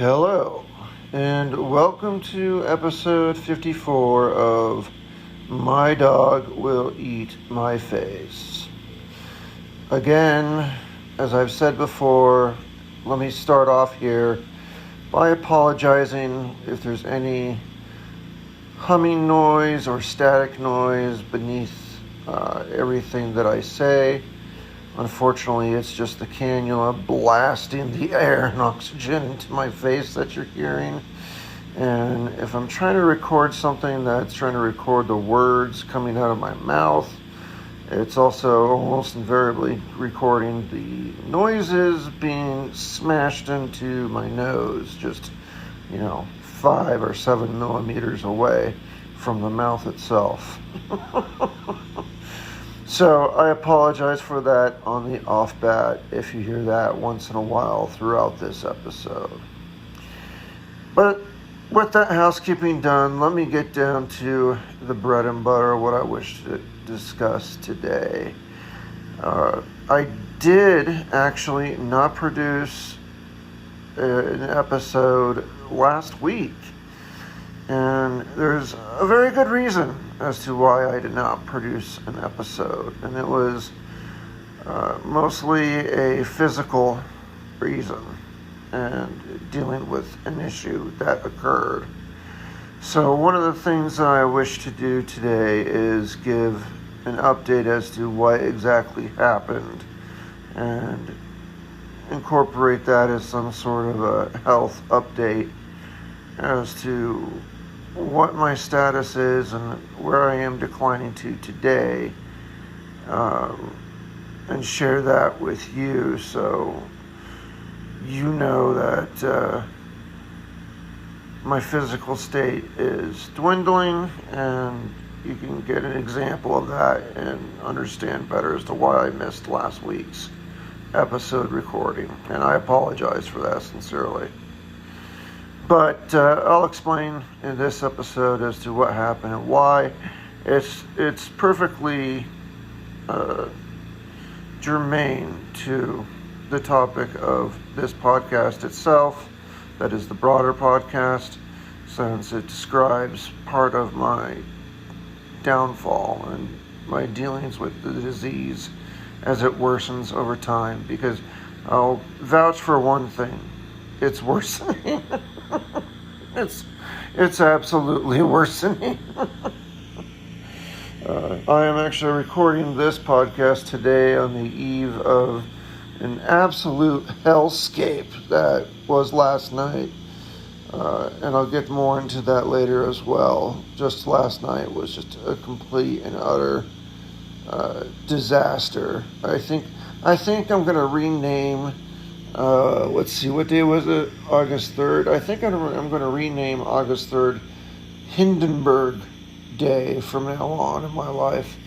Hello, and welcome to episode 54 of My Dog Will Eat My Face. Again, as I've said before, let me start off here by apologizing if there's any humming noise or static noise beneath everything that I say. Unfortunately, it's just the cannula blasting the air and oxygen into my face that you're hearing. And if I'm trying to record something that's trying to record the words coming out of my mouth, it's also almost invariably recording the noises being smashed into my nose, just, 5 or 7 millimeters away from the mouth itself. So I apologize for that on the off bat if you hear that once in a while throughout this episode. But with that housekeeping done, let me get down to the bread and butter, what I wish to discuss today. I did actually not produce an episode last week. And there's a very good reason as to why I did not produce an episode. And it was mostly a physical reason and dealing with an issue that occurred. So one of the things that I wish to do today is give an update as to what exactly happened and incorporate that as some sort of a health update as to what my status is and where I am declining to today, and share that with you so you know that my physical state is dwindling, and you can get an example of that and understand better as to why I missed last week's episode recording. And I apologize for that sincerely. But I'll explain in this episode as to what happened and why. It's perfectly germane to the topic of this podcast itself, that is the broader podcast, since it describes part of my downfall and my dealings with the disease as it worsens over time. Because I'll vouch for one thing: it's worsening. It's absolutely worsening. I am actually recording this podcast today on the eve of an absolute hellscape that was last night. And I'll get more into that later as well. Just last night was just a complete and utter disaster. I think I'm going to rename... let's see, what day was it? August 3rd. I think I'm going to rename August 3rd Hindenburg Day from now on in my life.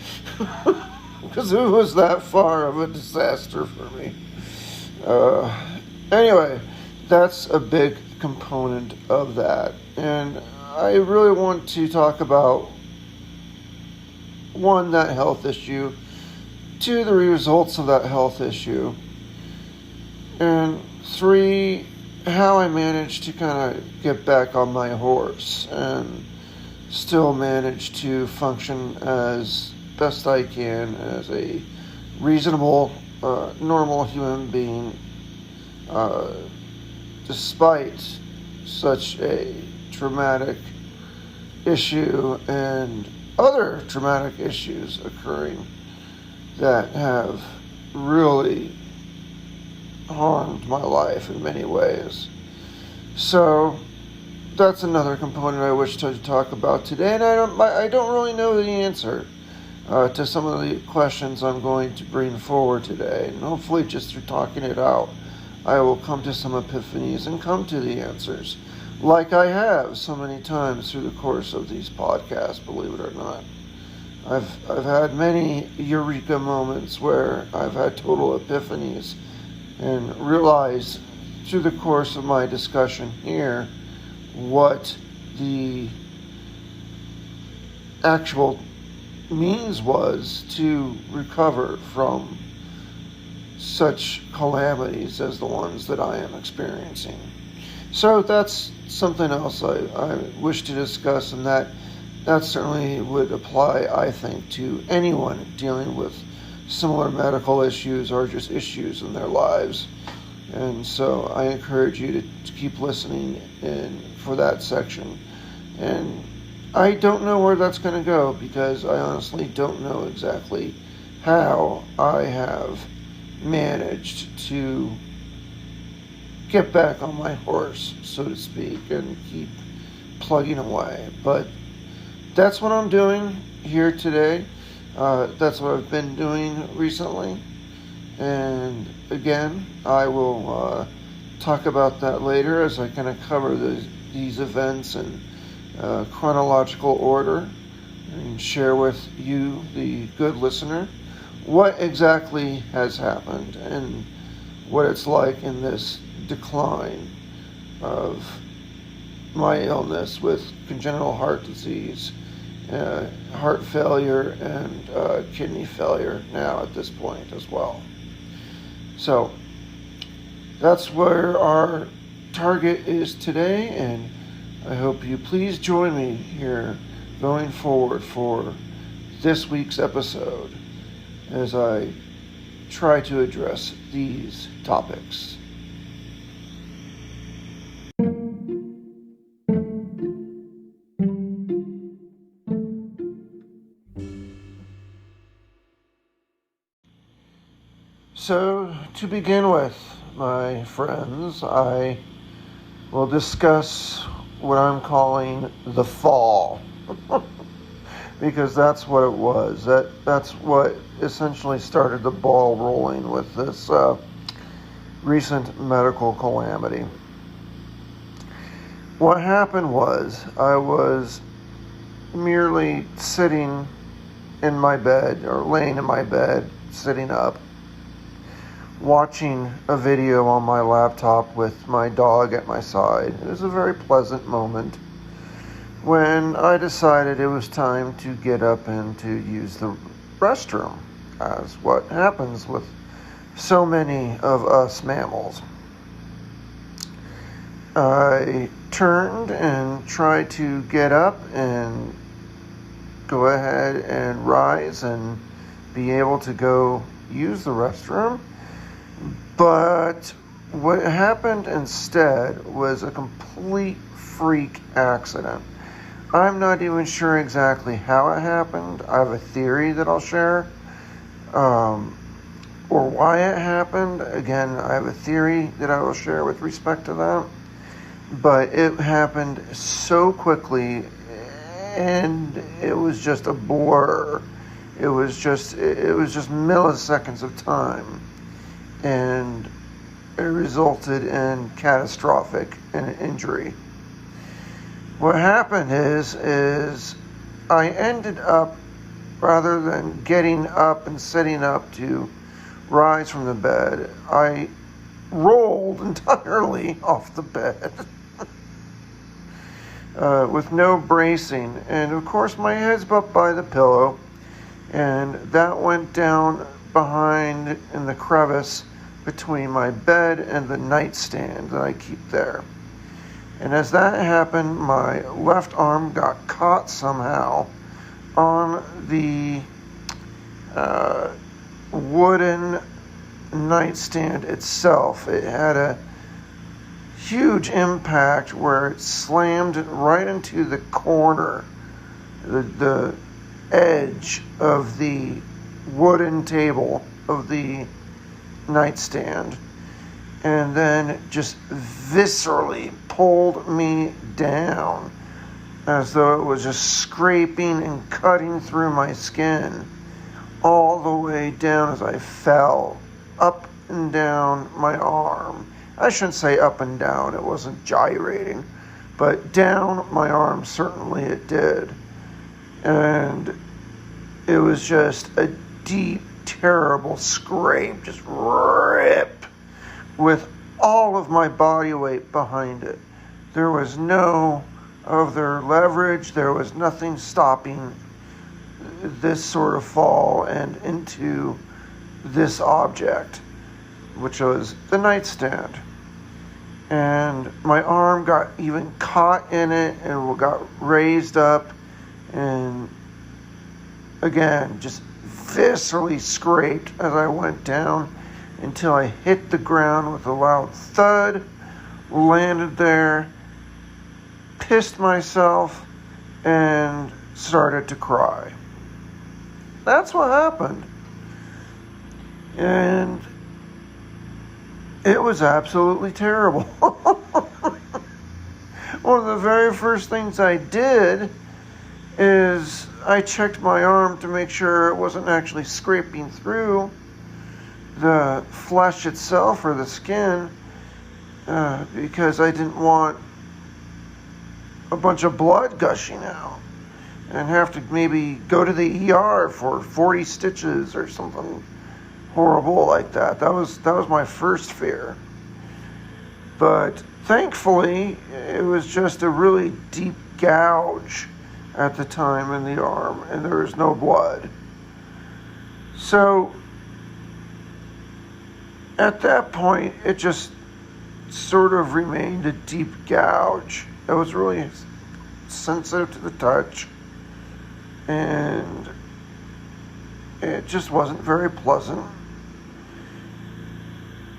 Because it was that far of a disaster for me. Anyway, that's a big component of that. And I really want to talk about, 1, that health issue, 2, the results of that health issue, and 3, how I managed to kind of get back on my horse and still manage to function as best I can as a reasonable, normal human being, despite such a traumatic issue and other traumatic issues occurring that have really harmed my life in many ways. So that's another component I wish to talk about today, and I don't really know the answer to some of the questions I'm going to bring forward today. And hopefully, just through talking it out, I will come to some epiphanies and come to the answers, like I have so many times through the course of these podcasts. Believe it or not, I've had many eureka moments where I've had total epiphanies and realized through the course of my discussion here what the actual means was to recover from such calamities as the ones that I am experiencing. So that's something else I wish to discuss, and that certainly would apply, I think, to anyone dealing with similar medical issues or just issues in their lives. And so I encourage you to keep listening in for that section. And I don't know where that's going to go, because I honestly don't know exactly how I have managed to get back on my horse, so to speak, and keep plugging away. But that's what I'm doing here today. That's what I've been doing recently. And again, I will talk about that later as I kind of cover these events in chronological order and share with you, the good listener, what exactly has happened and what it's like in this decline of my illness with congenital heart disease, heart failure, and kidney failure now at this point as well. So that's where our target is today, and I hope you please join me here going forward for this week's episode as I try to address these topics. So, to begin with, my friends, I will discuss what I'm calling the fall. Because that's what it was. That's what essentially started the ball rolling with this recent medical calamity. What happened was I was merely sitting in my bed, or laying in my bed, sitting up, watching a video on my laptop with my dog at my side. It was a very pleasant moment when I decided it was time to get up and to use the restroom, as what happens with so many of us mammals. I turned and tried to get up and go ahead and rise and be able to go use the restroom. But what happened instead was a complete freak accident. I'm not even sure exactly how it happened. I have a theory that I'll share, or why it happened. Again, I have a theory that I will share with respect to that. But it happened so quickly, and it was just a blur. It was just milliseconds of time. And it resulted in catastrophic injury. What happened is I ended up, rather than getting up and sitting up to rise from the bed, I rolled entirely off the bed with no bracing. And of course my head's up by the pillow, and that went down behind in the crevice between my bed and the nightstand that I keep there. And as that happened, my left arm got caught somehow on the wooden nightstand itself. It had a huge impact where it slammed right into the corner, the edge of the wooden table of the nightstand, and then just viscerally pulled me down as though it was just scraping and cutting through my skin all the way down as I fell up and down my arm. I shouldn't say up and down, it wasn't gyrating, but down my arm certainly it did. And it was just a deep, terrible scrape, just rip, with all of my body weight behind it. There was no other leverage, there was nothing stopping this sort of fall and into this object, which was the nightstand. and my arm got even caught in it and got raised up, and again, just viscerally scraped as I went down until I hit the ground with a loud thud, landed there, pissed myself, and started to cry. That's what happened. And it was absolutely terrible. One of the very first things I did is I checked my arm to make sure it wasn't actually scraping through the flesh itself or the skin, because I didn't want a bunch of blood gushing out and have to maybe go to the ER for 40 stitches or something horrible like that. That was my first fear. But thankfully, it was just a really deep gouge at the time in the arm, and there was no blood. So at that point, it just sort of remained a deep gouge. It was really sensitive to the touch, and it just wasn't very pleasant.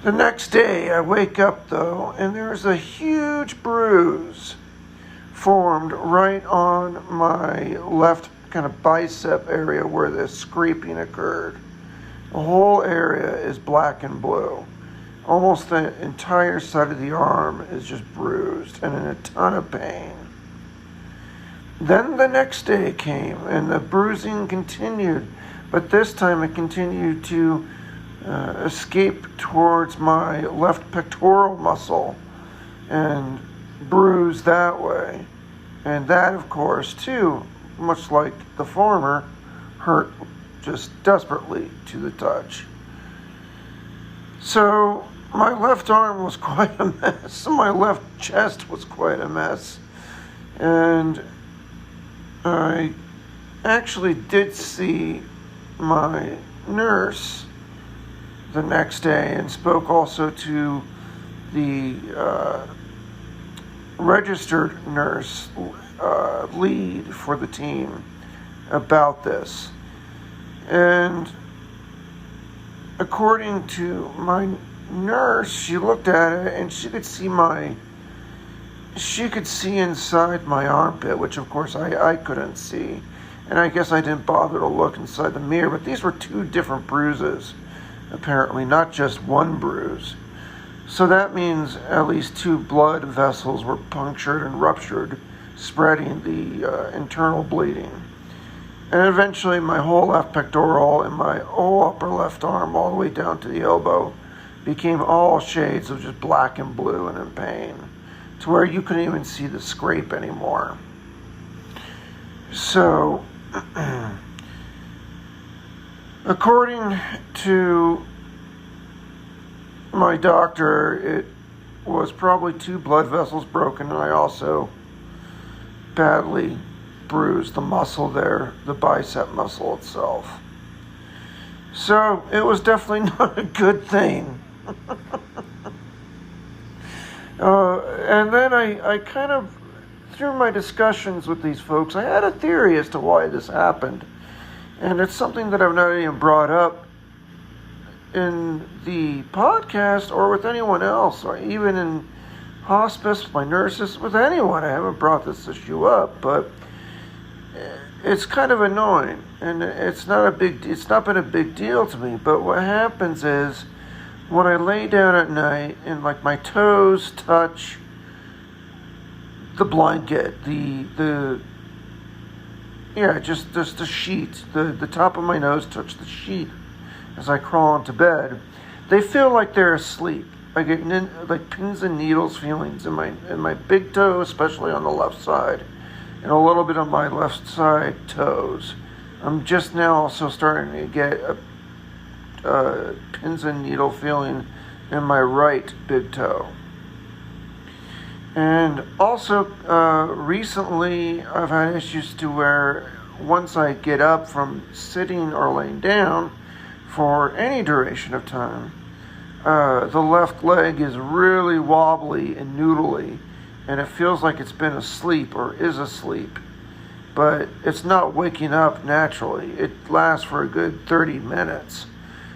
The next day, I wake up, though, and there's a huge bruise formed right on my left kind of bicep area where the scraping occurred. The whole area is black and blue. Almost the entire side of the arm is just bruised and in a ton of pain. Then the next day came, and the bruising continued, but this time it continued to escape towards my left pectoral muscle and bruise that way. And that, of course, too, much like the former, hurt just desperately to the touch. So my left arm was quite a mess. My left chest was quite a mess. And I actually did see my nurse the next day and spoke also to the registered nurse lead for the team about this. And according to my nurse, she looked at it and she could see inside my armpit, which of course I couldn't see. And I guess I didn't bother to look inside the mirror, but these were two different bruises, apparently, not just one bruise. So that means at least two blood vessels were punctured and ruptured, spreading the internal bleeding. And eventually my whole left pectoral and my whole upper left arm, all the way down to the elbow, became all shades of just black and blue and in pain, to where you couldn't even see the scrape anymore. So, according to my doctor, it was probably two blood vessels broken, and I also badly bruised the muscle there, the bicep muscle itself. So it was definitely not a good thing. And then I kind of, through my discussions with these folks, I had a theory as to why this happened. And it's something that I've not even brought up in the podcast or with anyone else, or even in hospice, with my nurses, with anyone. I haven't brought this issue up, but it's kind of annoying, and it's not been a big deal to me. But what happens is, when I lay down at night and like my toes touch the blanket, just the sheet, the top of my nose touch the sheet as I crawl into bed, they feel like they're asleep. I get like pins and needles feelings in my big toe, especially on the left side, and a little bit on my left side toes. I'm just now also starting to get a pins and needle feeling in my right big toe. And also, recently I've had issues to where once I get up from sitting or laying down for any duration of time, the left leg is really wobbly and noodly, and it feels like it's been asleep or is asleep, but it's not waking up naturally. It lasts for a good 30 minutes,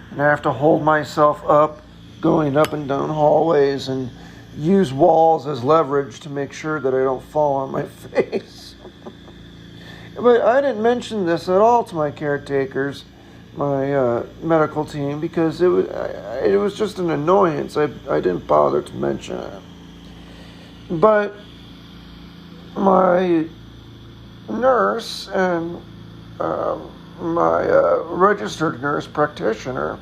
and I have to hold myself up, going up and down hallways, and use walls as leverage to make sure that I don't fall on my face. But I didn't mention this at all to my caretakers, my medical team, because it was just an annoyance. I didn't bother to mention it. But my nurse and my registered nurse practitioner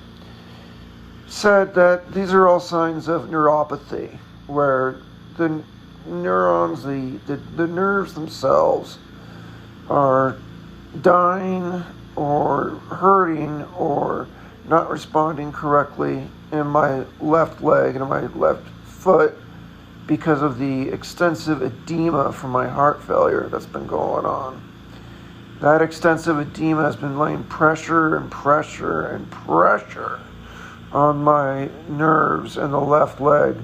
said that these are all signs of neuropathy, where the neurons, the nerves themselves are dying or hurting or not responding correctly in my left leg and my left foot because of the extensive edema from my heart failure that's been going on. That extensive edema has been laying pressure and pressure and pressure on my nerves in the left leg,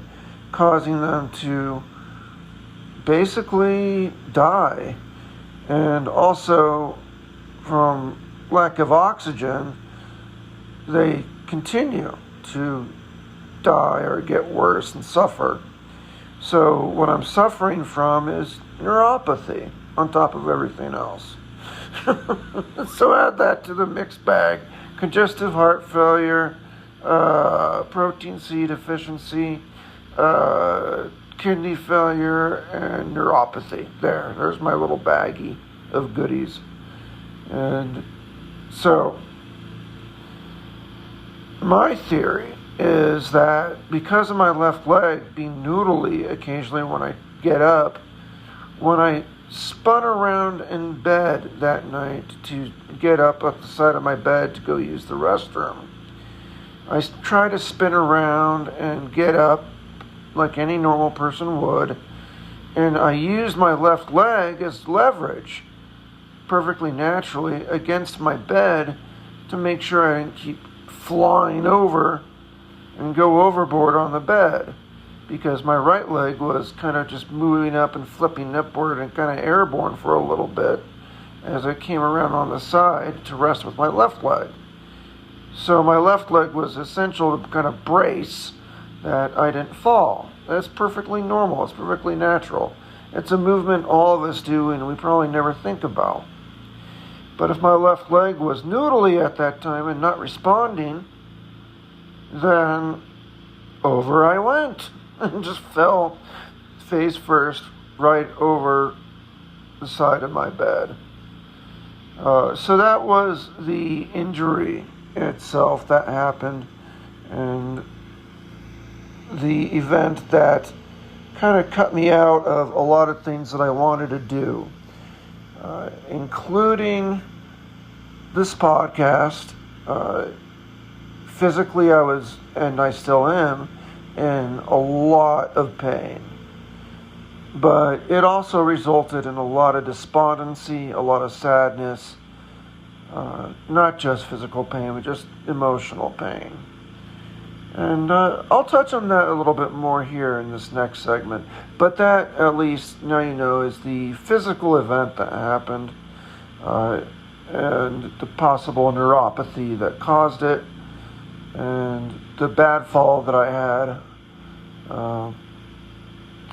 causing them to basically die. And also, from lack of oxygen, they continue to die or get worse and suffer. So what I'm suffering from is neuropathy on top of everything else. So add that to the mixed bag: congestive heart failure, protein C deficiency, kidney failure, and neuropathy. There's my little baggie of goodies. And so my theory is that because of my left leg being noodly occasionally when I get up, when I spun around in bed that night to get up the side of my bed to go use the restroom, I try to spin around and get up like any normal person would, and I use my left leg as leverage perfectly naturally against my bed to make sure I didn't keep flying over and go overboard on the bed, because my right leg was kind of just moving up and flipping upward and kind of airborne for a little bit as I came around on the side to rest with my left leg. So my left leg was essential to kind of brace that I didn't fall. That's perfectly normal. It's perfectly natural. It's a movement all of us do and we probably never think about. But if my left leg was noodly at that time and not responding, then over I went and just fell face first right over the side of my bed. So that was the injury itself that happened, and the event that kind of cut me out of a lot of things that I wanted to do, including this podcast. Physically, I was, and I still am, in a lot of pain. But it also resulted in a lot of despondency, a lot of sadness, not just physical pain, but just emotional pain. And I'll touch on that a little bit more here in this next segment. But that, at least, now you know, is the physical event that happened, and the possible neuropathy that caused it, and the bad fall that I had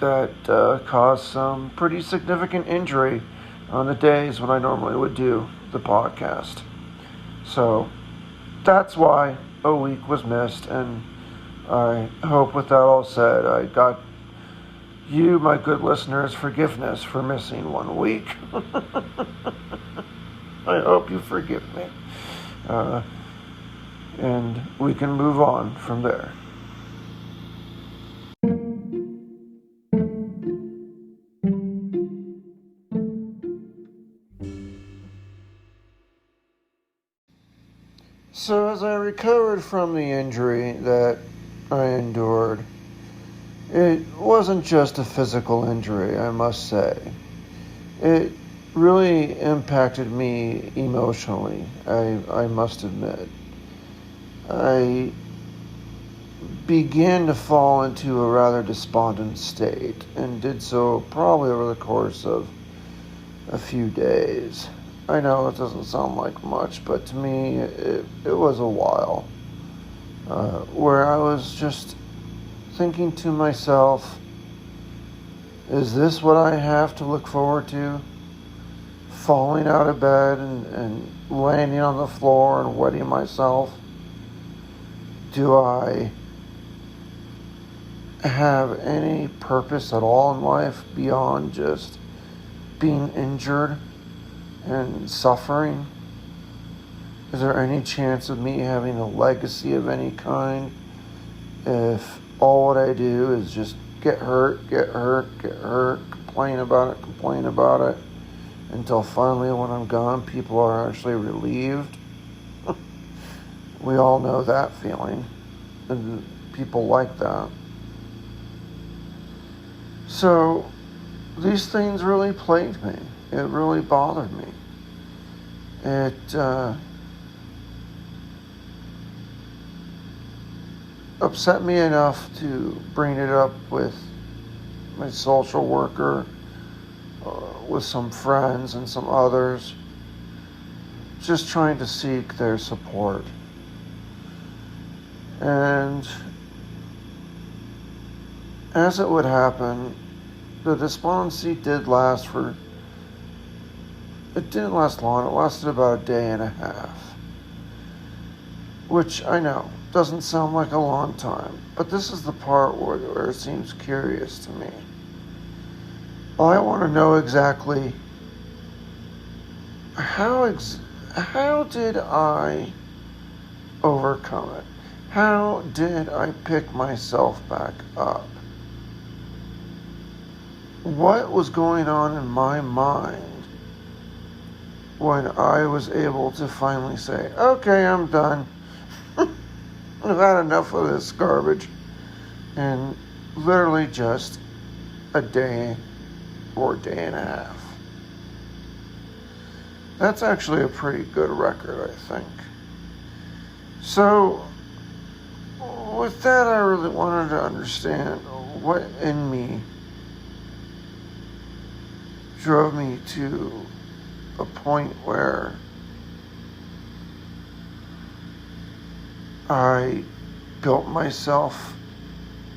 that caused some pretty significant injury on the days when I normally would do the podcast. So that's why a week was missed, and I hope with that all said, I got you, my good listeners, forgiveness for missing 1 week. I hope you forgive me. And we can move on from there. So as I recovered from the injury that I endured, it wasn't just a physical injury, I must say. It really impacted me emotionally, I must admit. I began to fall into a rather despondent state, and did so probably over the course of a few days. I know it doesn't sound like much, but to me it was a while, where I was just thinking to myself, is this what I have to look forward to? Falling out of bed and landing on the floor and wetting myself? Do I have any purpose at all in life beyond just being injured and suffering? Is there any chance of me having a legacy of any kind if all what I do is just get hurt, complain about it, until finally when I'm gone, people are actually relieved? We all know that feeling, and people like that. So these things really plagued me. It really bothered me. It upset me enough to bring it up with my social worker, with some friends and some others, just trying to seek their support. And as it would happen, the despondency didn't last long. It lasted about a day and a half, which I know doesn't sound like a long time, but this is the part where it seems curious to me. I want to know exactly how did I overcome it? How did I pick myself back up? What was going on in my mind when I was able to finally say, okay, I'm done. I've had enough of this garbage. And literally just a day or a day and a half. That's actually a pretty good record, I think. So, with that, I really wanted to understand what in me drove me to a point where I built myself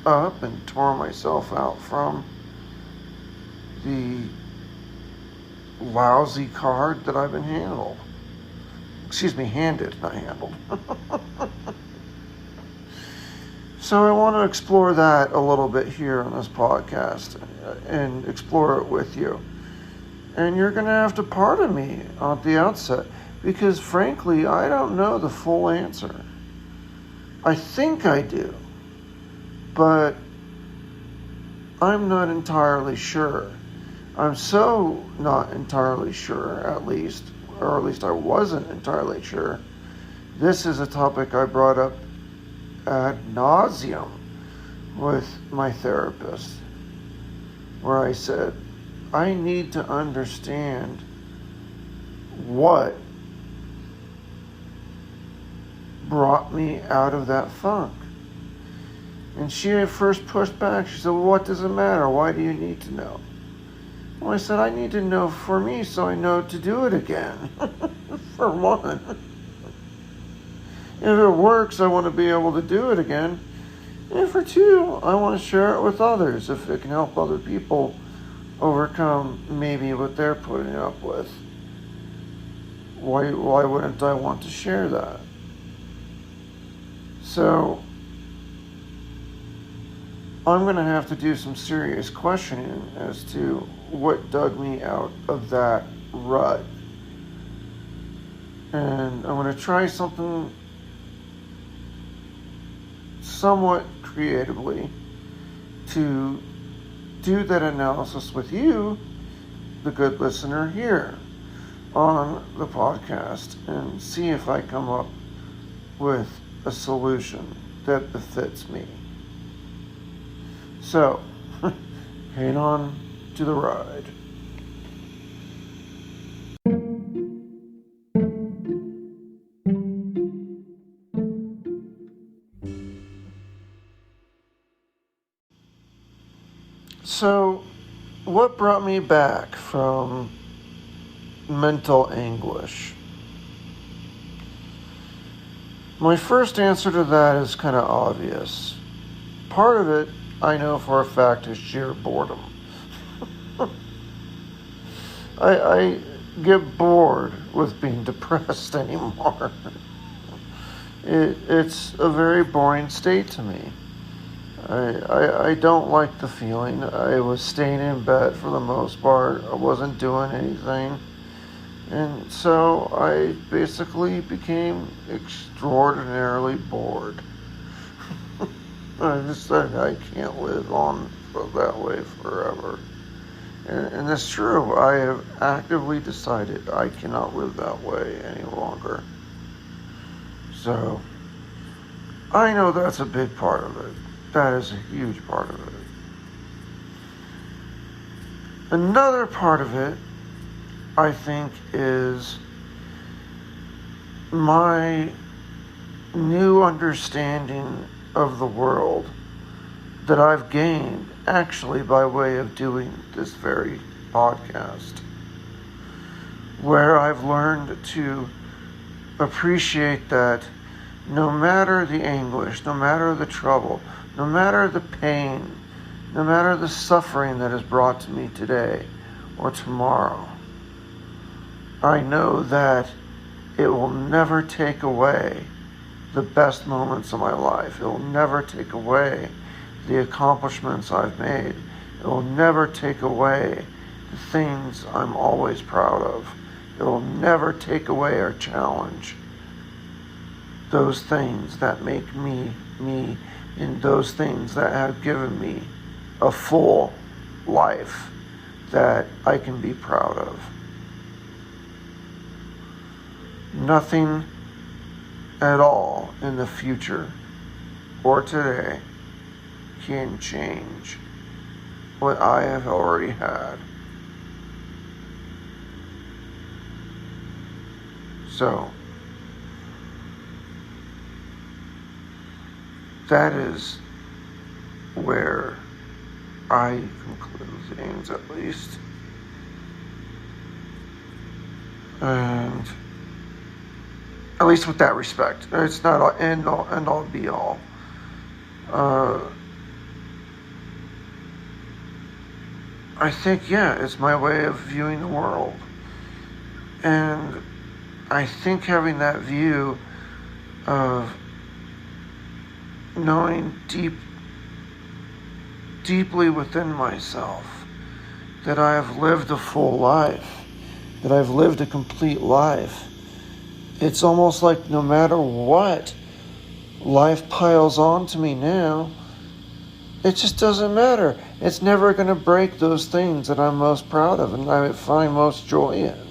up and tore myself out from the lousy card that I've been handed, not handled. So I want to explore that a little bit here on this podcast and explore it with you. And you're going to have to pardon me at the outset, because frankly, I don't know the full answer. I think I do, but I'm not entirely sure. I'm so not entirely sure, or at least I wasn't entirely sure. This is a topic I brought up ad nauseum with my therapist, where I said, I need to understand what brought me out of that funk. And she at first pushed back. She said, well, what does it matter? Why do you need to know? Well, I said, I need to know for me so I know to do it again. For one. If it works, I want to be able to do it again. And for two, I want to share it with others if it can help other people overcome maybe what they're putting up with. Why wouldn't I want to share that? So I'm going to have to do some serious questioning as to what dug me out of that rut. And I'm going to try something somewhat creatively to do that analysis with you, the good listener, here on the podcast, and see if I come up with a solution that befits me. So, hang on to the ride. So, what brought me back from mental anguish? My first answer to that is kind of obvious. Part of it, I know for a fact, is sheer boredom. I get bored with being depressed anymore. It's a very boring state to me. I don't like the feeling. I was staying in bed for the most part. I wasn't doing anything. And so I basically became extraordinarily bored. I just said I can't live on that way forever. And it's true. I have actively decided I cannot live that way any longer. So I know that's a big part of it. That is a huge part of it. Another part of it, I think, is my new understanding of the world that I've gained actually by way of doing this very podcast, where I've learned to appreciate that no matter the anguish, no matter the trouble, no matter the pain, no matter the suffering that is brought to me today or tomorrow, I know that it will never take away the best moments of my life. It will never take away the accomplishments I've made. It will never take away the things I'm always proud of. It will never take away or challenge those things that make me, me, and those things that have given me a full life that I can be proud of. Nothing at all in the future or today can change what I have already had. So, that is where I conclude things, at least. And at least with that respect. It's not an end all be all. I think, it's my way of viewing the world. And I think having that view of knowing deeply within myself that I have lived a full life, that I've lived a complete life. It's almost like no matter what life piles onto me now, it just doesn't matter. It's never going to break those things that I'm most proud of and I find most joy in.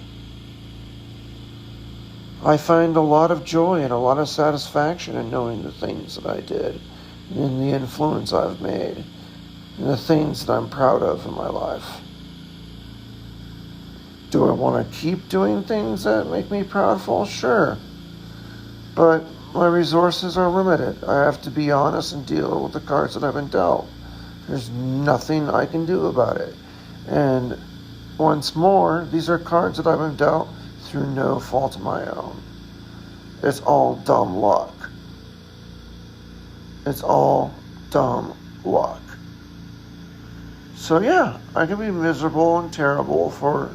I find a lot of joy and a lot of satisfaction in knowing the things that I did and the influence I've made and the things that I'm proud of in my life. Do I want to keep doing things that make me proudful? Sure. But my resources are limited. I have to be honest and deal with the cards that I've been dealt. There's nothing I can do about it. And once more, these are cards that I've been dealt through no fault of my own. It's all dumb luck. It's all dumb luck. So I can be miserable and terrible for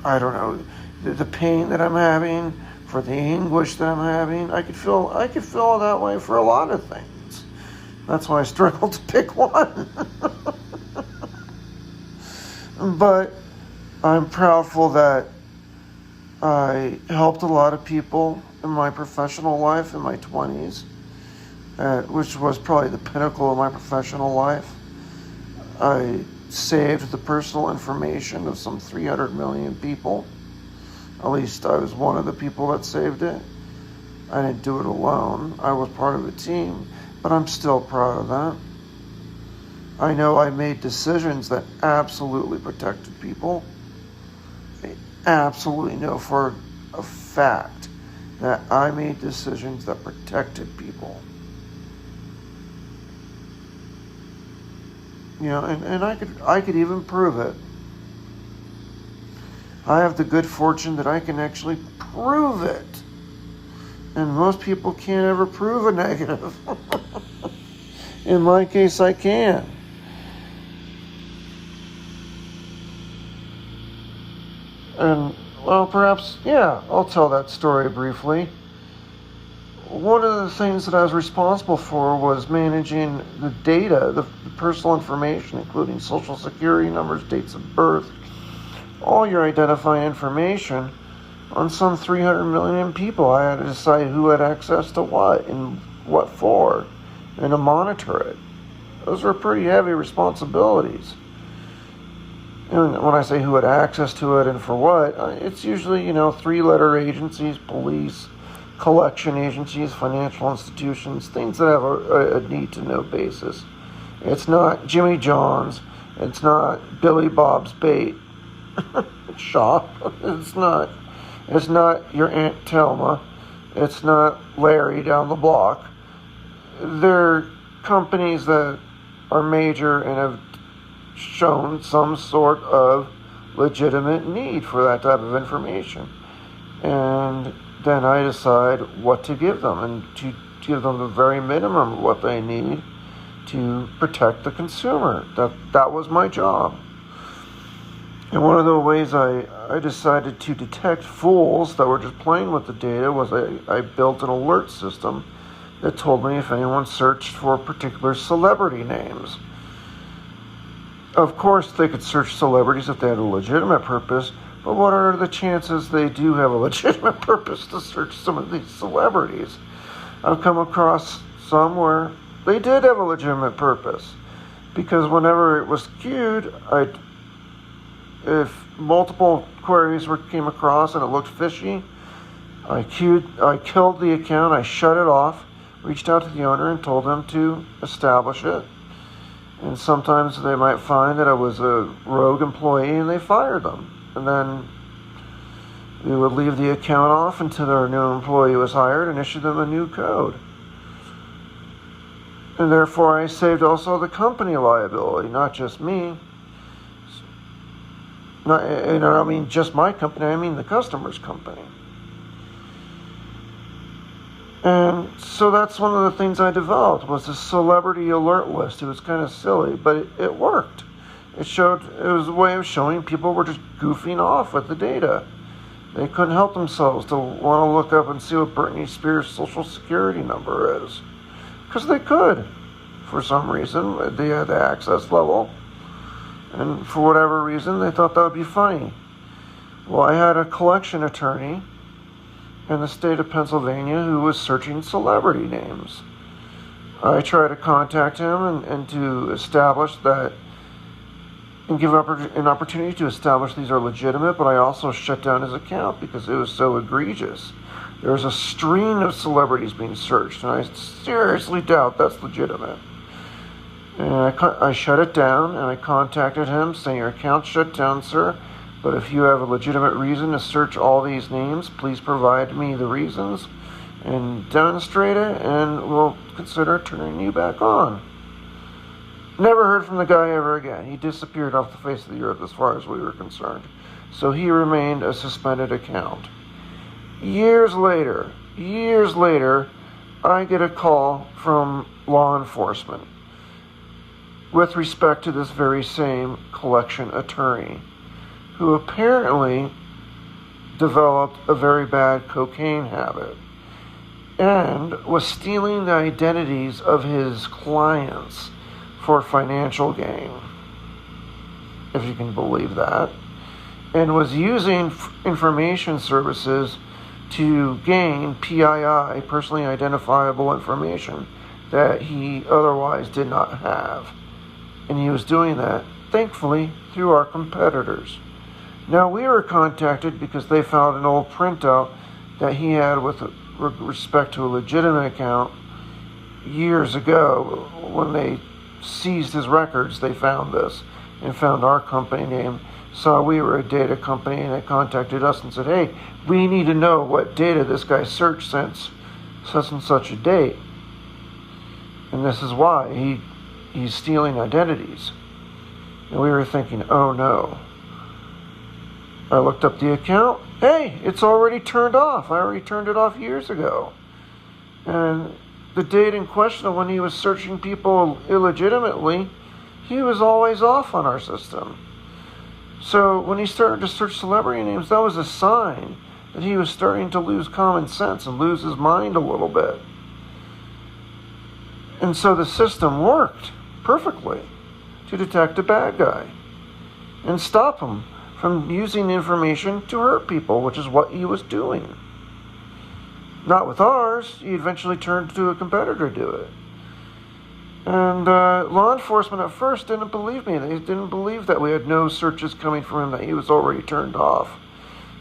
I don't know, the pain that I'm having, for the anguish that I'm having. I could feel that way for a lot of things. That's why I struggled to pick one. But I'm proudful that I helped a lot of people in my professional life in my 20s, which was probably the pinnacle of my professional life. I saved the personal information of some 300 million people. At least I was one of the people that saved it. I didn't do it alone. I was part of a team, but I'm still proud of that. I know I made decisions that absolutely protected people. I absolutely know for a fact that I made decisions that protected people. And I could even prove it. I have the good fortune that I can actually prove it. And most people can't ever prove a negative. In my case, I can. And, well, perhaps, I'll tell that story briefly. One of the things that I was responsible for was managing the data, the personal information, including social security numbers, dates of birth, all your identifying information on some 300 million people. I had to decide who had access to what and what for, and to monitor it. Those were pretty heavy responsibilities. And when I say who had access to it and for what, it's usually, 3-letter agencies, police, collection agencies, financial institutions, things that have a need-to-know basis. It's not Jimmy John's. It's not Billy Bob's Bait shop. It's not your Aunt Thelma. It's not Larry down the block. They're companies that are major and have shown some sort of legitimate need for that type of information. And then I decide what to give them, and to give them the very minimum of what they need to protect the consumer. That was my job. And one of the ways I decided to detect fools that were just playing with the data was I built an alert system that told me if anyone searched for particular celebrity names. Of course, they could search celebrities if they had a legitimate purpose, but what are the chances they do have a legitimate purpose to search some of these celebrities? I've come across some where they did have a legitimate purpose, because whenever it was queued, if multiple queries came across and it looked fishy, I killed the account, I shut it off, reached out to the owner and told them to establish it. And sometimes they might find that I was a rogue employee and they fired them. And then we would leave the account off until their new employee was hired and issue them a new code. And therefore I saved also the company liability, not just me. I don't mean just my company, I mean the customer's company. And so that's one of the things I developed, was a celebrity alert list. It was kind of silly, but it worked. It was a way of showing people were just goofing off with the data. They couldn't help themselves to want to look up and see what Britney Spears' social security number is. Because they could. For some reason, they had the access level. And for whatever reason, they thought that would be funny. Well, I had a collection attorney in the state of Pennsylvania who was searching celebrity names. I tried to contact him and to establish that, and give an opportunity to establish these are legitimate, but I also shut down his account because it was so egregious. There was a stream of celebrities being searched, and I seriously doubt that's legitimate. And I shut it down, and I contacted him saying, your account's shut down, sir. But if you have a legitimate reason to search all these names, please provide me the reasons and demonstrate it, and we'll consider turning you back on. Never heard from the guy ever again. He disappeared off the face of the earth as far as we were concerned. So he remained a suspended account. Years later, I get a call from law enforcement with respect to this very same collection attorney, who apparently developed a very bad cocaine habit and was stealing the identities of his clients for financial gain, if you can believe that, and was using information services to gain PII, personally identifiable information, that he otherwise did not have. And he was doing that, thankfully, through our competitors. Now, we were contacted because they found an old printout that he had with respect to a legitimate account years ago. When they seized his records, they found this and found our company name saw we were a data company, and they contacted us and said, hey, we need to know what data this guy searched since such and such a date. And this is why he's stealing identities. And we were thinking, oh no. I looked up the account. Hey, it's already turned off. I already turned it off years ago. And the date in question of when he was searching people illegitimately, he was always off on our system. So when he started to search celebrity names, that was a sign that he was starting to lose common sense and lose his mind a little bit. And so the system worked perfectly to detect a bad guy and stop him from using information to hurt people, which is what he was doing. Not with ours. He eventually turned to a competitor to do it. And law enforcement at first didn't believe me. They didn't believe that we had no searches coming from him, that he was already turned off.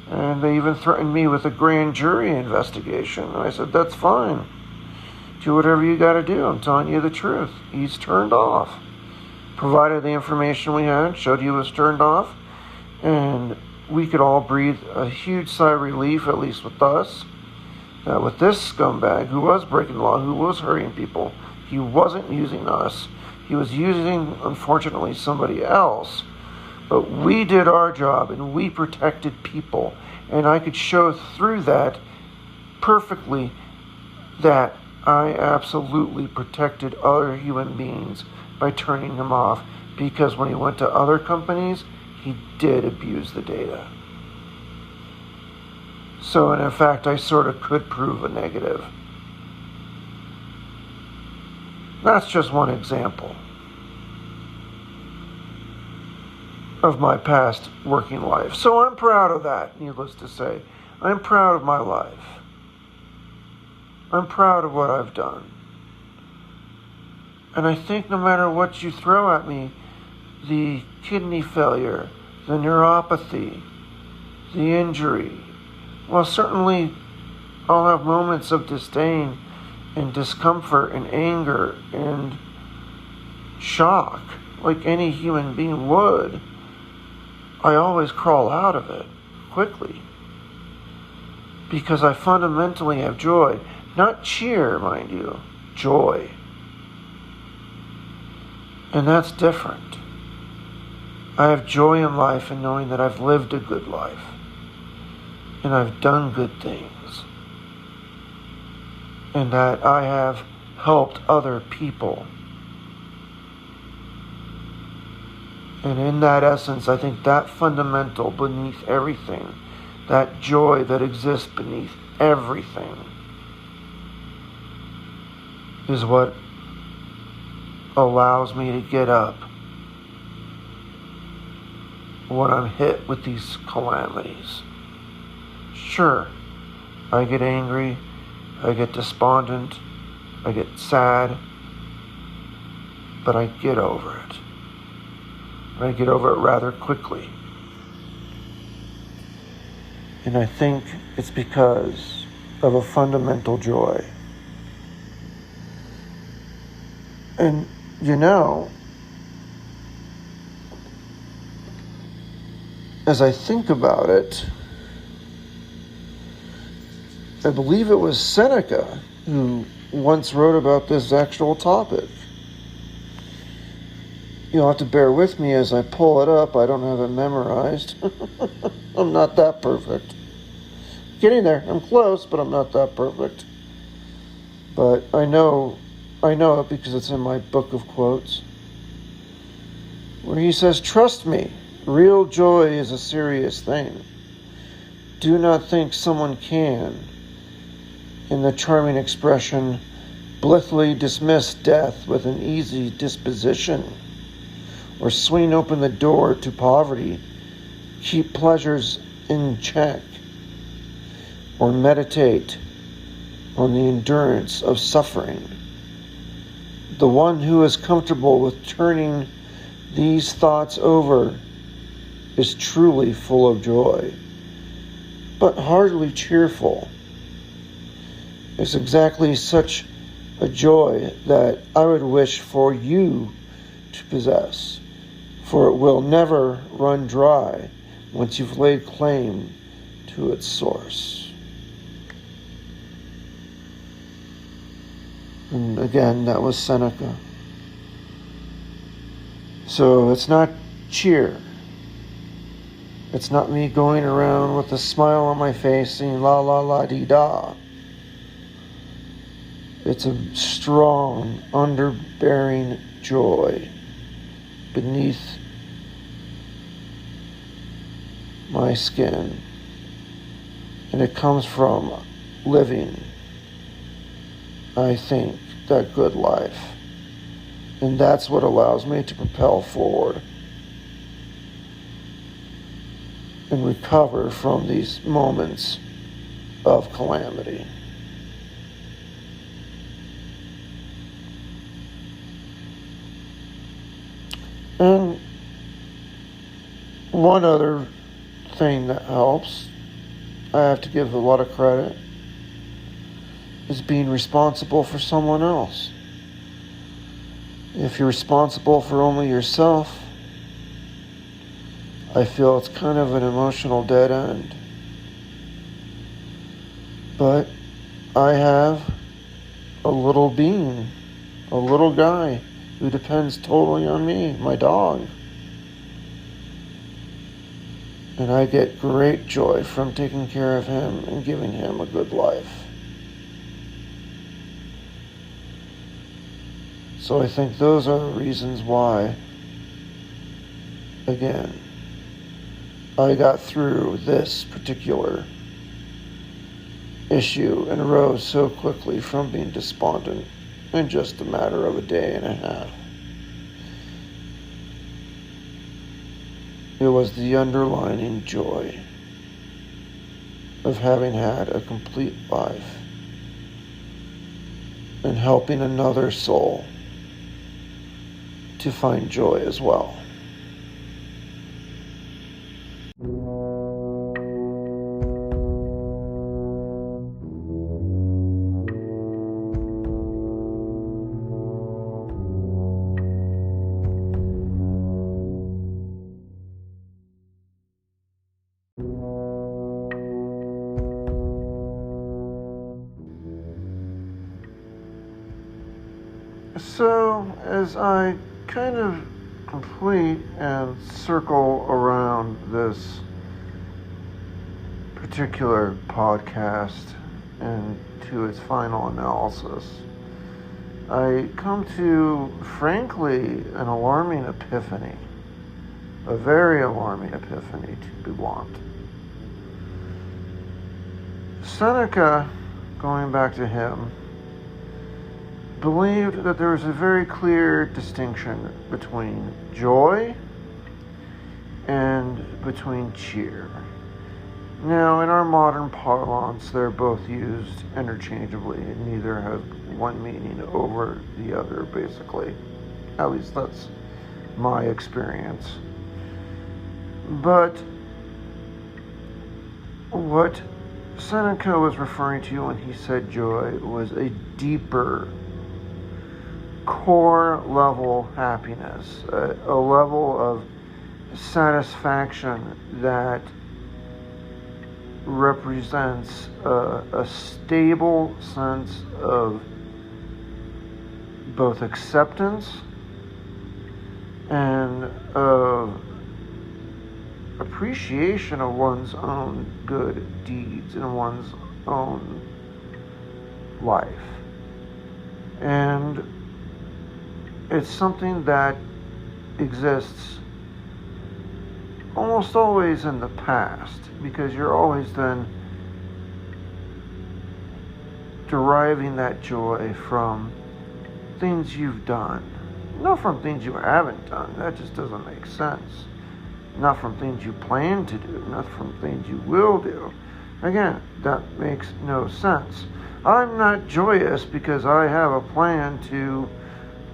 And they even threatened me with a grand jury investigation. And I said, that's fine. Do whatever you got to do. I'm telling you the truth. He's turned off. Provided the information we had, showed he was turned off. And we could all breathe a huge sigh of relief, at least with us, that with this scumbag who was breaking the law, who was hurting people, he wasn't using us. He was using, unfortunately, somebody else. But we did our job, and we protected people. And I could show through that perfectly that I absolutely protected other human beings by turning them off. Because when he went to other companies, he did abuse the data. So, and in fact, I sort of could prove a negative. That's just one example of my past working life. So I'm proud of that, needless to say. I'm proud of my life. I'm proud of what I've done. And I think no matter what you throw at me, the kidney failure, the neuropathy, the injury, well, certainly I'll have moments of disdain and discomfort and anger and shock, like any human being would. I always crawl out of it quickly because I fundamentally have joy. Not cheer, mind you, joy. And that's different. I have joy in life in knowing that I've lived a good life and I've done good things and that I have helped other people. And in that essence, I think that fundamental beneath everything, that joy that exists beneath everything, is what allows me to get up when I'm hit with these calamities. Sure, I get angry, I get despondent, I get sad, but I get over it. And I get over it rather quickly. And I think it's because of a fundamental joy. And you know, as I think about it, I believe it was Seneca who once wrote about this actual topic. You'll have to bear with me as I pull it up. I don't have it memorized. I'm not that perfect. Getting there. I'm close, but I'm not that perfect. But I know it because it's in my book of quotes, where he says, "Trust me, real joy is a serious thing. Do not think someone can, in the charming expression, blithely dismiss death with an easy disposition, or swing open the door to poverty, keep pleasures in check, or meditate on the endurance of suffering. The one who is comfortable with turning these thoughts over is truly full of joy, but hardly cheerful. It's exactly such a joy that I would wish for you to possess, for it will never run dry once you've laid claim to its source. And again, that was Seneca. So it's not cheer. It's not me going around with a smile on my face saying la la la dee da. It's a strong, underbearing joy beneath my skin. And it comes from living, I think, that good life. And that's what allows me to propel forward and recover from these moments of calamity. And one other thing that helps, I have to give a lot of credit, is being responsible for someone else. If you're responsible for only yourself, I feel it's kind of an emotional dead end. But I have a little being, a little guy who depends totally on me, my dog. And I get great joy from taking care of him and giving him a good life. So I think those are the reasons why, again, I got through this particular issue and rose so quickly from being despondent in just a matter of a day and a half. It was the underlining joy of having had a complete life and helping another soul to find joy as well. So, as I kind of complete and circle around this particular podcast and to its final analysis, I come to, frankly, an alarming epiphany. A very alarming epiphany, to be blunt. Seneca, going back to him, believed that there was a very clear distinction between joy and between cheer. Now, in our modern parlance, they're both used interchangeably, and neither has one meaning over the other, basically. At least that's my experience. But what Seneca was referring to when he said joy was a deeper, core level happiness, a level of satisfaction that represents a stable sense of both acceptance and of appreciation of one's own good deeds in one's own life. And it's something that exists almost always in the past, because you're always then deriving that joy from things you've done, not from things you haven't done. That just doesn't make sense. Not from things you plan to do, not from things you will do. Again, that makes no sense. I'm not joyous because I have a plan to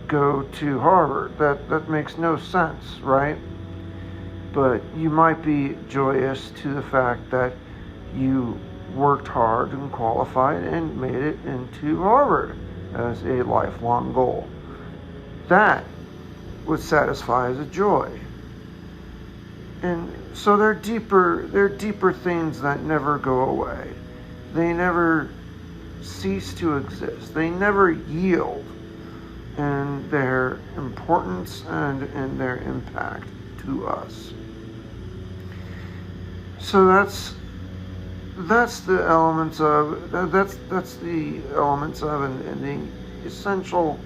go to Harvard. That makes no sense, right? But you might be joyous to the fact that you worked hard and qualified and made it into Harvard as a lifelong goal. That would satisfy as a joy. And so they're deeper things that never go away. They never cease to exist. They never yield in their importance and in their impact to us. So that's the elements of that's the elements of and the essential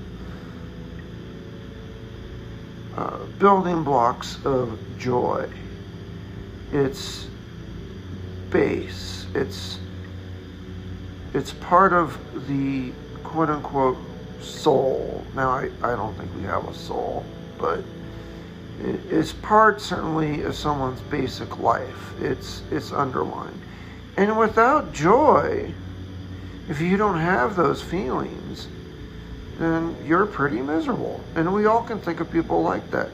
building blocks of joy. It's base. It's part of the quote unquote soul. Now I don't think we have a soul, but it's part certainly of someone's basic life. It's underlying. And without joy, if you don't have those feelings, then you're pretty miserable. And we all can think of people like that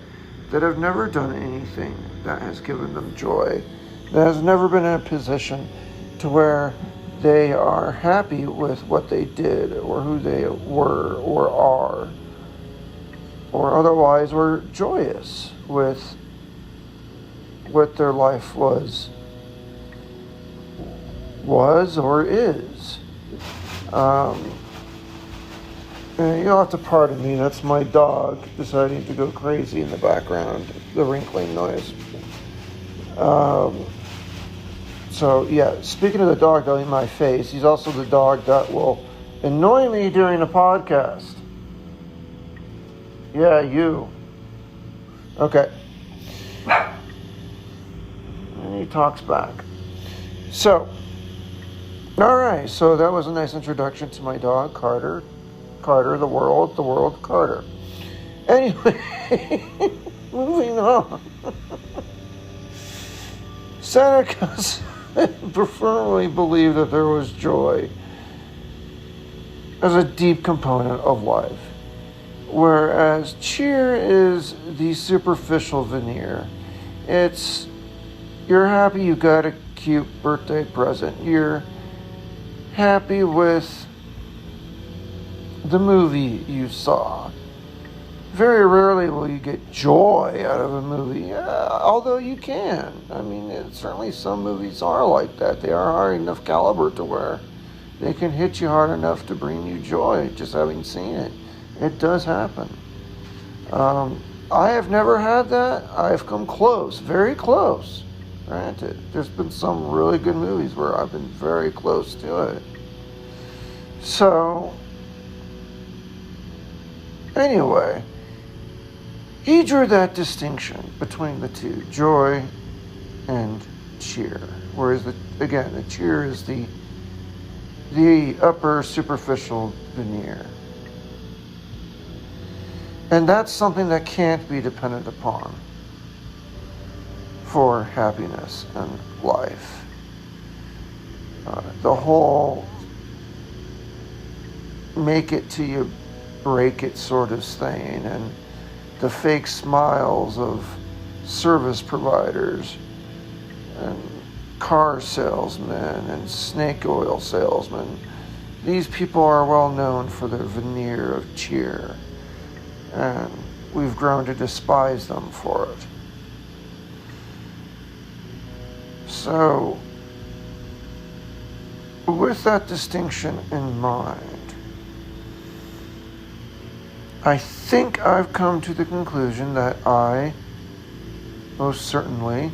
have never done anything that has given them joy, that has never been in a position to where they are happy with what they did or who they were or are, or otherwise were joyous with what their life was or is. And you'll have to pardon me, that's my dog deciding to go crazy in the background, the wrinkling noise. So yeah, speaking of the dog that in my face, he's also the dog that will annoy me during the podcast. Yeah, you. Okay. And he talks back. So, alright, so that was a nice introduction to my dog, Carter, the world, Carter. Anyway, moving on. Seneca firmly believed that there was joy as a deep component of life, whereas cheer is the superficial veneer. It's, you're happy you got a cute birthday present. You're happy with the movie you saw. Very rarely will you get joy out of a movie, although you can. I mean, certainly some movies are like that. They are high enough caliber to where they can hit you hard enough to bring you joy just having seen it. It does happen. I have never had that. I've come close, very close. Granted, there's been some really good movies where I've been very close to it. So, anyway, he drew that distinction between the two, joy and cheer. Whereas, the cheer is the upper superficial veneer. And that's something that can't be depended upon for happiness and life. The whole make it till you break it sort of thing, and the fake smiles of service providers and car salesmen and snake oil salesmen. These people are well known for their veneer of cheer, and we've grown to despise them for it. So, with that distinction in mind, I think I've come to the conclusion that I most certainly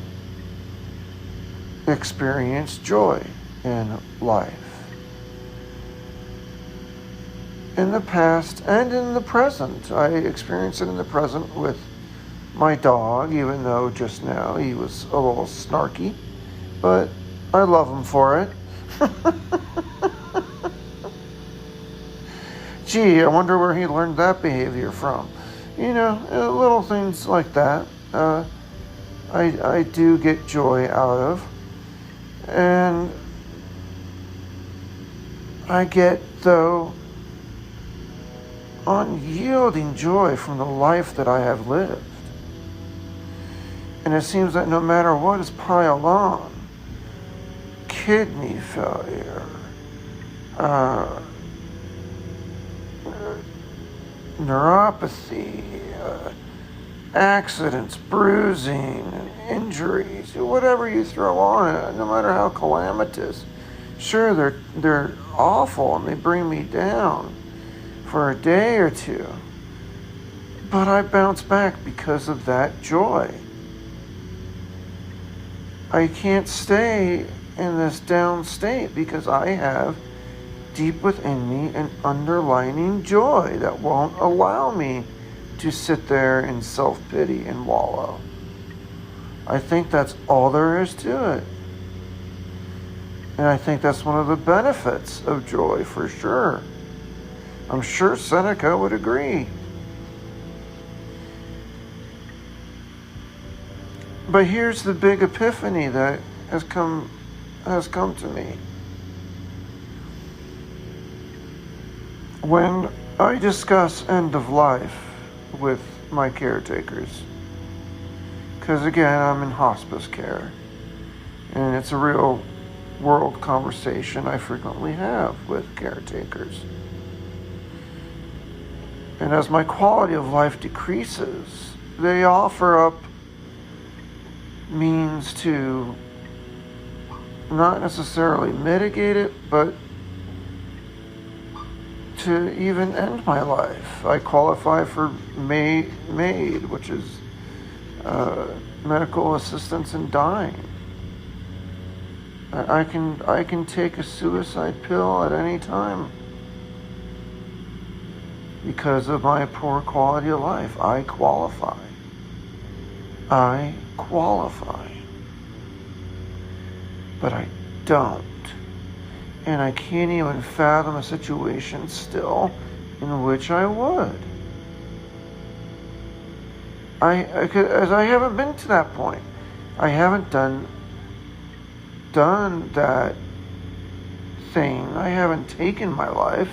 experience joy in life. In the past and in the present. I experience it in the present with my dog, even though just now he was a little snarky, but I love him for it. Gee, I wonder where he learned that behavior from. You know, little things like that. I do get joy out of. And I get, though, unyielding joy from the life that I have lived. And it seems that no matter what is piled on, kidney failure, neuropathy, accidents, bruising, injuries, whatever you throw on it, no matter how calamitous. Sure, they're awful and they bring me down for a day or two, but I bounce back because of that joy. I can't stay in this down state because I have deep within me an underlining joy that won't allow me to sit there in self-pity and wallow. I think that's all there is to it. And I think that's one of the benefits of joy for sure. I'm sure Seneca would agree. But here's the big epiphany that has come to me. When I discuss end of life with my caretakers, because again, I'm in hospice care, and it's a real world conversation I frequently have with caretakers. And as my quality of life decreases, they offer up means to not necessarily mitigate it, but to even end my life. I qualify for MAID, which is medical assistance in dying. I can take a suicide pill at any time because of my poor quality of life. I qualify. But I don't. And I can't even fathom a situation still in which I would. As I haven't been to that point. I haven't done that thing. I haven't taken my life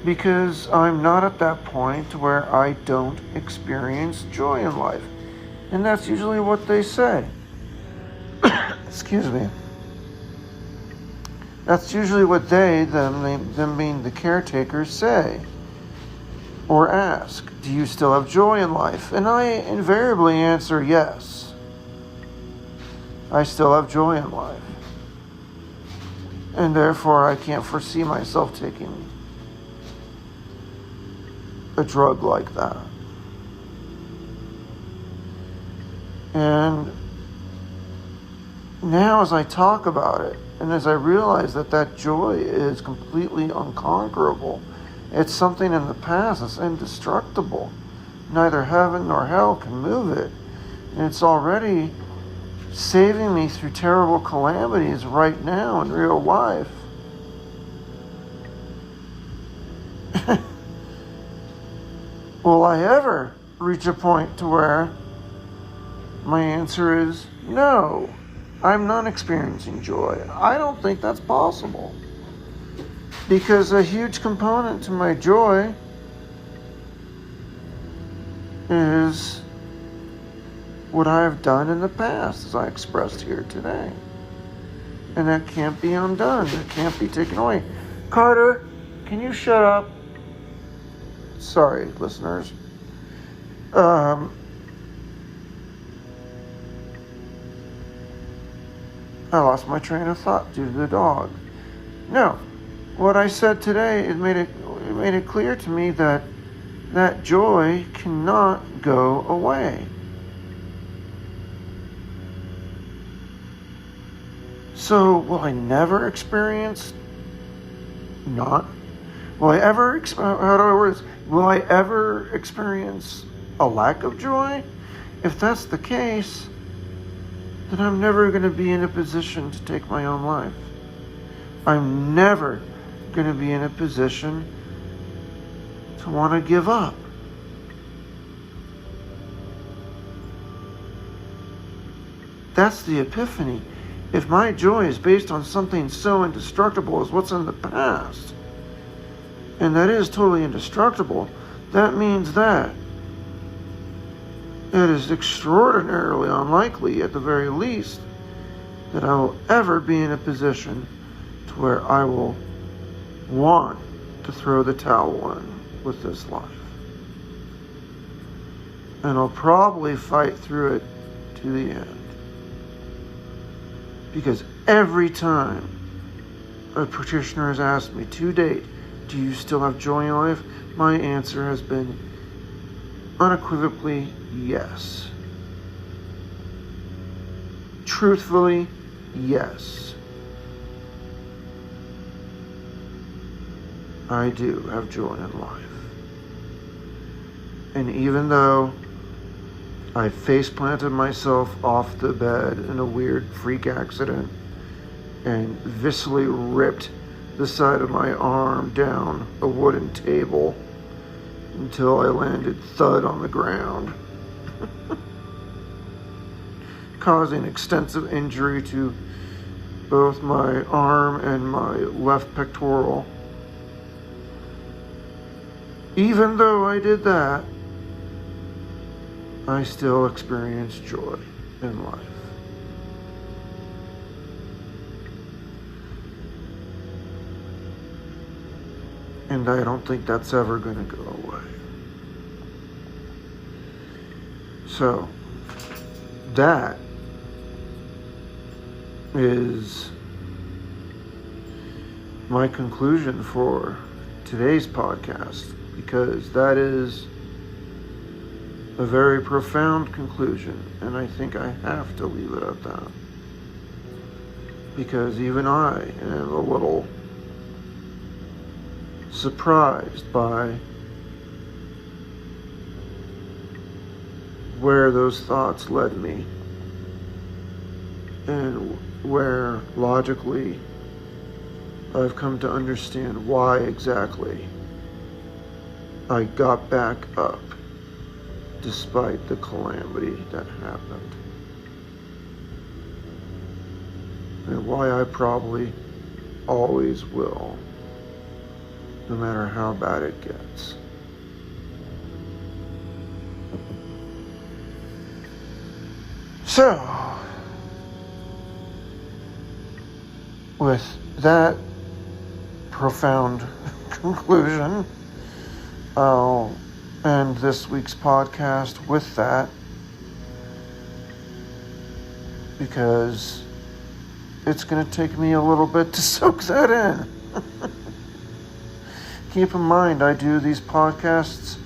because I'm not at that point where I don't experience joy in life. And that's usually what they say. Excuse me. That's usually what them being the caretakers, say or ask. Do you still have joy in life? And I invariably answer yes. I still have joy in life. And therefore I can't foresee myself taking a drug like that. And now as I talk about it, and as I realize that joy is completely unconquerable, it's something in the past that's indestructible. Neither heaven nor hell can move it. And it's already saving me through terrible calamities right now in real life. Will I ever reach a point to where my answer is no? I'm not experiencing joy. I don't think that's possible. Because a huge component to my joy is what I have done in the past, as I expressed here today. And that can't be undone. It can't be taken away. Carter, can you shut up? Sorry, listeners. I lost my train of thought due to the dog. No, what I said today, it made it clear to me that joy cannot go away. So will I never experience will I ever experience a lack of joy? If that's the case, then I'm never going to be in a position to take my own life. I'm never going to be in a position to want to give up. That's the epiphany. If my joy is based on something so indestructible as what's in the past, and that is totally indestructible, that means that it is extraordinarily unlikely, at the very least, that I will ever be in a position to where I will want to throw the towel in with this life. And I'll probably fight through it to the end. Because every time a practitioner has asked me to date, do you still have joy in your life? My answer has been unequivocally yes. Truthfully, yes. I do have joy in life. And even though I face planted myself off the bed in a weird freak accident and viscerally ripped the side of my arm down a wooden table until I landed thud on the ground, causing extensive injury to both my arm and my left pectoral. Even though I did that, I still experience joy in life. And I don't think that's ever going to go away. So, that is my conclusion for today's podcast, because that is a very profound conclusion, and I think I have to leave it at that. Because even I am a little surprised by where those thoughts led me, and where logically I've come to understand why exactly I got back up despite the calamity that happened, and why I probably always will, no matter how bad it gets. So, with that profound conclusion, I'll end this week's podcast with that, because it's going to take me a little bit to soak that in. Keep in mind, I do these podcasts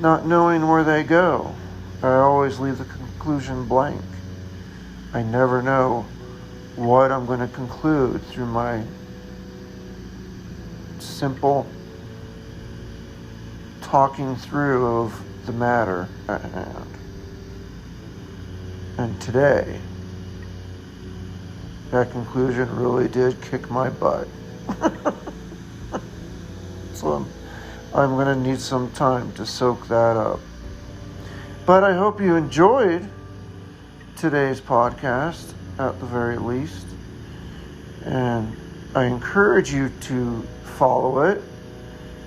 not knowing where they go. I always leave the conclusion blank. I never know what I'm going to conclude through my simple talking through of the matter at hand. And today, that conclusion really did kick my butt. So I'm going to need some time to soak that up. But I hope you enjoyed today's podcast, at the very least. And I encourage you to follow it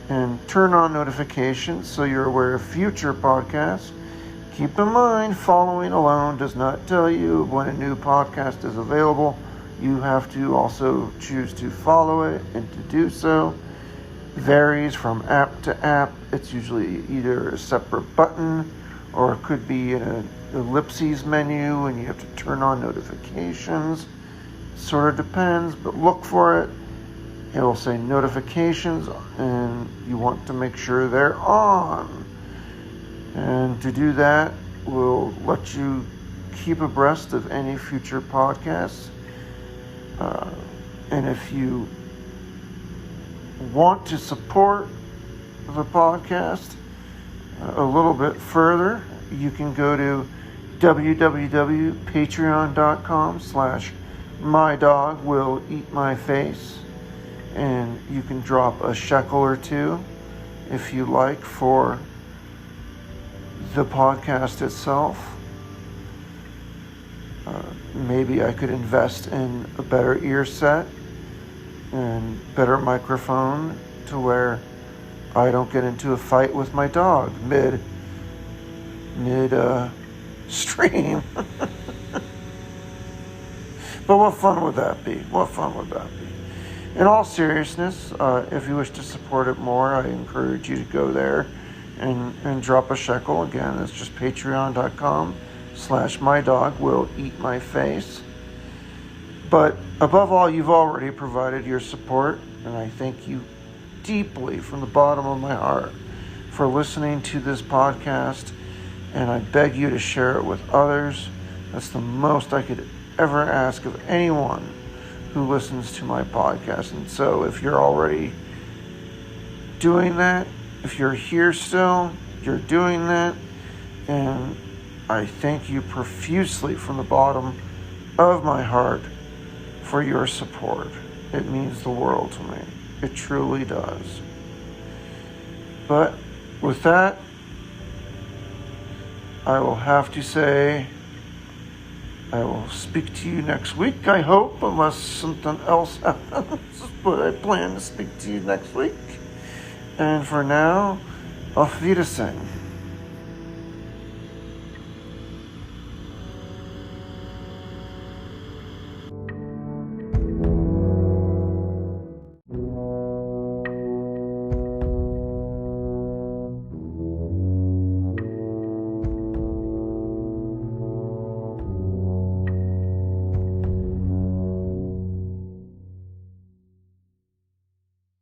and turn on notifications so you're aware of future podcasts. Keep in mind, following alone does not tell you when a new podcast is available. You have to also choose to follow it, and to do so varies from app to app. It's usually either a separate button, or it could be in an ellipses menu and you have to turn on notifications. Sort of depends, but look for it. It will say notifications, and you want to make sure they're on. And to do that, we'll let you keep abreast of any future podcasts. And if you want to support the podcast a little bit further, you can go to www.patreon.com/mydogwilleeatmyface, and you can drop a shekel or two if you like for the podcast itself. Maybe I could invest in a better ear set and better microphone to where I don't get into a fight with my dog mid stream. But what fun would that be? What fun would that be? In all seriousness, if you wish to support it more, I encourage you to go there and drop a shekel. Again, it's just patreon.com/mydogwilleeatmyface. But above all, you've already provided your support, and I thank you deeply from the bottom of my heart for listening to this podcast, and I beg you to share it with others. That's the most I could ever ask of anyone who listens to my podcast. And so if you're already doing that, if you're here still, you're doing that, and I thank you profusely from the bottom of my heart for your support. It means the world to me. It truly does. But with that, I will have to say I will speak to you next week, I hope, unless something else happens. But I plan to speak to you next week. And for now, auf Wiedersehen.